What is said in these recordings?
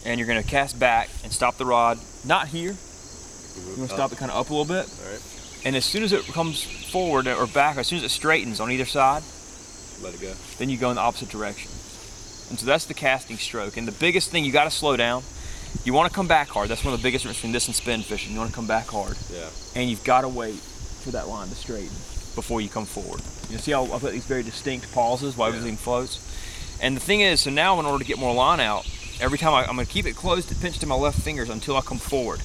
and you're gonna cast back and stop the rod, not here. You're gonna stop it kind of up a little bit. All right. And as soon as it comes forward or back, as soon as it straightens on either side, let it go. Then you go in the opposite direction. And so that's the casting stroke. And the biggest thing, you gotta slow down. You wanna come back hard. That's one of the biggest differences between this and spin fishing. You wanna come back hard. Yeah. And you've gotta wait for that line to straighten before you come forward. You see how I put these very distinct pauses while everything floats? And the thing is, so now in order to get more line out, every time I'm gonna keep it closed, pinched in my left fingers until I come forward.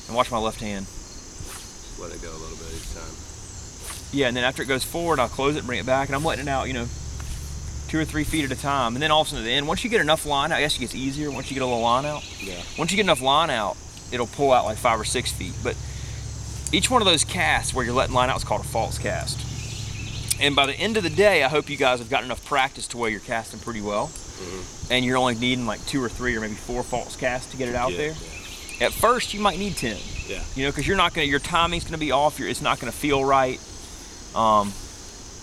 And watch my left hand. Just let it go a little bit each time. Yeah, and then after it goes forward, I'll close it and bring it back, and I'm letting it out, 2 or 3 feet at a time. And then all of a sudden at the end, once you get enough line out, I guess it gets easier once you get a little line out. Yeah. Once you get enough line out, it'll pull out like 5 or 6 feet. But each one of those casts where you're letting line out is called a false cast. And by the end of the day, I hope you guys have gotten enough practice to where you're casting pretty well. And you're only needing like 2 or 3 or maybe 4 false casts to get it out there. Yeah. At first, you might need 10. Yeah. Because your timing's gonna be off. It's not gonna feel right.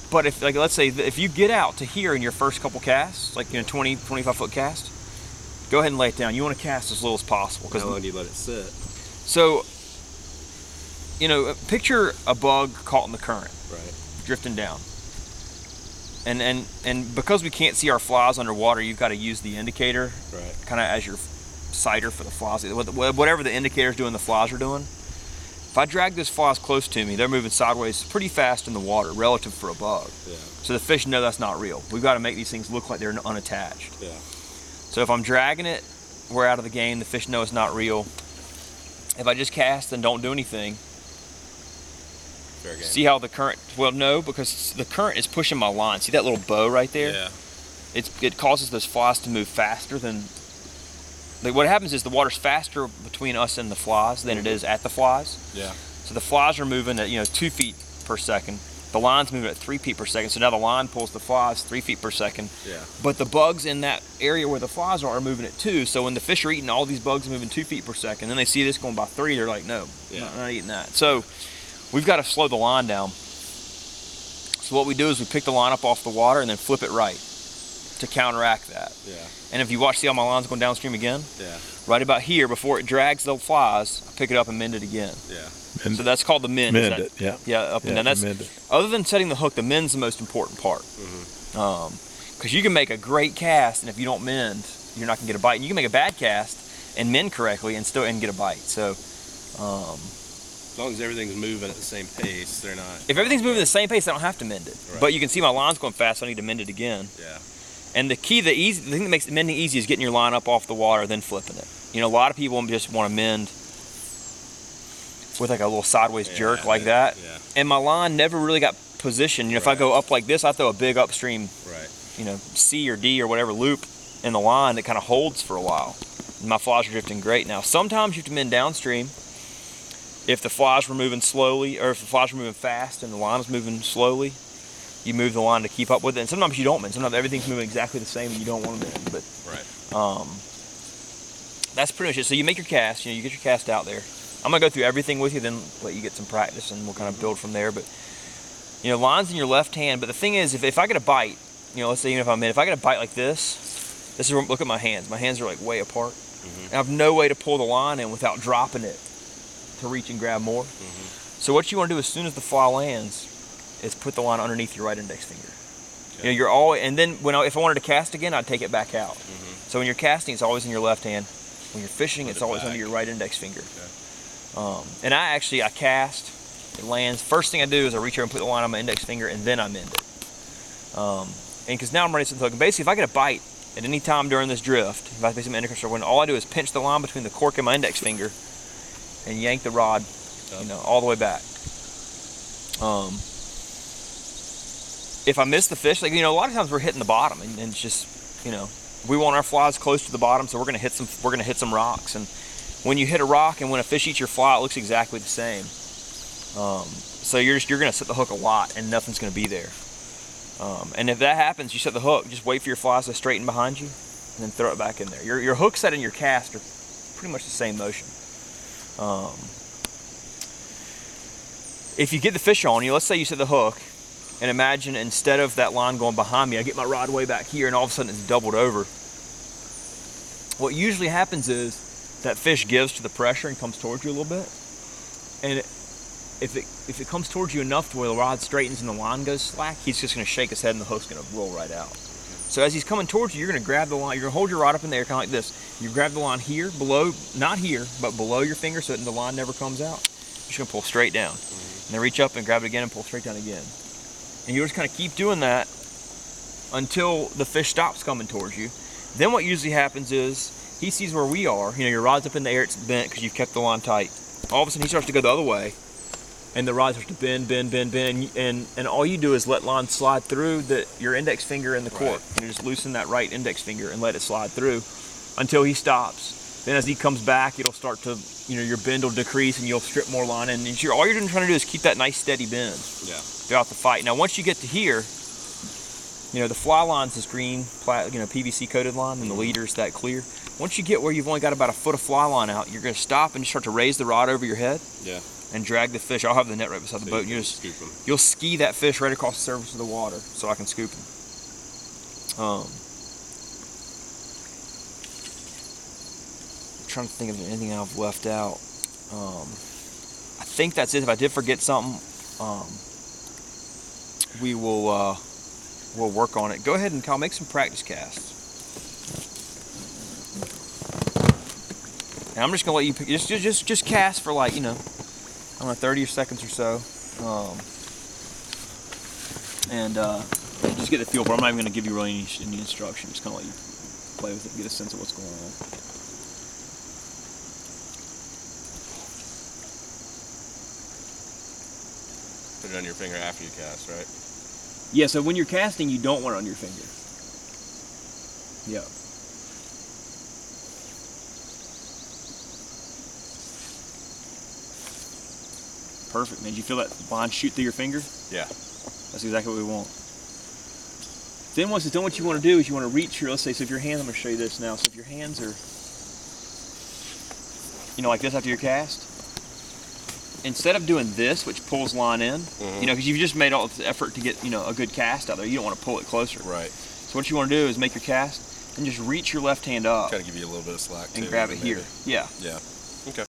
But if, like, let's say if you get out to here in your first couple casts, like 20, 25 foot cast, go ahead and lay it down. You want to cast as little as possible. How long do you let it sit? So, picture a bug caught in the current, right, drifting down. And because we can't see our flies underwater, you've got to use the indicator, right, kind of as your sighter for the flies. Whatever the indicator's doing, the flies are doing. If I drag those flies close to me, they're moving sideways pretty fast in the water relative for a bug. Yeah. So the fish know that's not real. We've got to make these things look like they're unattached. Yeah. So if I'm dragging it, we're out of the game. The fish know it's not real. If I just cast and don't do anything, fair game. See how the current, well, no, because the current is pushing my line. See that little bow right there? Yeah. It causes those flies to move faster than, like, what happens is the water's faster between us and the flies than it is at the flies. Yeah. So the flies are moving at 2 feet per second. The line's moving at 3 feet per second. So now the line pulls the flies 3 feet per second. Yeah. But the bugs in that area where the flies are moving at 2. So when the fish are eating all these bugs moving 2 feet per second, then they see this going by 3, they're like, no, I'm not eating that. So we've got to slow the line down. So what we do is we pick the line up off the water and then flip it right to counteract that. Yeah. And if you watch, see how my line's going downstream again? Yeah. Right about here, before it drags the flies, I pick it up and mend it again. Yeah. So that's called the mend. Mend it, yeah. Yeah, up and down. That's, other than setting the hook, the mend's the most important part. Because you can make a great cast, and if you don't mend, you're not going to get a bite. And you can make a bad cast and mend correctly and still get a bite. So, as long as everything's moving at the same pace, they're not. If everything's moving at the same pace, I don't have to mend it. Right. But you can see my line's going fast, so I need to mend it again. Yeah. And the thing that makes mending easy is getting your line up off the water, then flipping it. A lot of people just want to mend with like a little sideways jerk like that. Yeah. And my line never really got positioned. If I go up like this, I throw a big upstream, C or D or whatever loop in the line that kind of holds for a while. And my flies are drifting great now. Sometimes you have to mend downstream if the flies were moving slowly, or if the flies were moving fast and the line is moving slowly. You move the line to keep up with it, and sometimes you don't mend. Sometimes everything's moving exactly the same and you don't want to mend. But that's pretty much it. So you make your cast, you get your cast out there. I'm gonna go through everything with you, then let you get some practice, and we'll kind of build from there. But line's in your left hand. But the thing is, if I get a bite, let's say even if if I get a bite like this is where, look at my hands. My hands are like way apart. And I have no way to pull the line in without dropping it to reach and grab more. So what you want to do as soon as the fly lands is put the line underneath your right index finger. Okay. You're always, and then if I wanted to cast again, I'd take it back out. So when you're casting, it's always in your left hand. When you're fishing, it's always under your right index finger. Okay. And I cast, it lands. First thing I do is I reach over and put the line on my index finger, and then I mend it. And because now I'm ready to set the hook. And basically, if I get a bite at any time during this drift, if I make some indicator or when, all I do is pinch the line between the cork and my index finger, and yank the rod, all the way back. If I miss the fish, a lot of times we're hitting the bottom, and it's just, we want our flies close to the bottom, so we're gonna hit some rocks. And when you hit a rock and when a fish eats your fly, it looks exactly the same. So you're gonna set the hook a lot, and nothing's gonna be there. And if that happens, you set the hook. Just wait for your flies to straighten behind you, and then throw it back in there. Your hook set and your cast are pretty much the same motion. If you get the fish on you, let's say you set the hook. And imagine instead of that line going behind me, I get my rod way back here, and all of a sudden it's doubled over. what usually happens is that fish gives to the pressure and comes towards you a little bit. And if it comes towards you enough to where the rod straightens and the line goes slack, he's just going to shake his head and the hook's going to roll right out. So as he's coming towards you, you're going to grab the line. You're going to hold your rod up in the air, kind of like this. You grab the line here, below, not here, but below your finger, so that the line never comes out. You're just going to pull straight down. And then reach up and grab it again and pull straight down again. And you just kind of keep doing that until the fish stops coming towards you. Then what usually happens is he sees where we are. You know, your rod's up in the air, it's bent because you've kept the line tight. All of a sudden he starts to go the other way, and the rod starts to bend, and all you do is let line slide through your index finger in the cork. And you just loosen that right index finger and let it slide through until he stops. Then as he comes back, it'll start to, your bend will decrease and you'll strip more line in. And all you're trying to do is keep that nice steady bend throughout the fight. Now once you get to here, the fly line's this green, PVC coated line, and the leader's that clear. Once you get where you've only got about a foot of fly line out, you're going to stop and you start to raise the rod over your head. Yeah. And drag the fish. I'll have the net right beside the boat. And you'll ski that fish right across the surface of the water so I can scoop him. I'm trying to think of anything I've left out. I think that's it. If I did forget something, we'll work on it. Go ahead and Kyle, make some practice casts. And I'm just gonna let you just cast for like, I don't know, 30 seconds or so, and just get the feel for it. I'm not even gonna give you really any instruction. Just kind of let you play with it and get a sense of what's going on. Put it on your finger after you cast, right? Yeah. So when you're casting, you don't want it on your finger. Yeah. Perfect, man. Did you feel that line shoot through your finger? Yeah. That's exactly what we want. Then once it's done, what you want to do is you want to reach your, let's say, so if your hands, I'm going to show you this now. So if your hands are, like this after your cast, instead of doing this, which pulls line in, because you've just made all this effort to get, a good cast out there, you don't want to pull it closer. Right. So what you want to do is make your cast and just reach your left hand up. Try to give you a little bit of slack, too. And grab it here. Yeah. Yeah. Okay.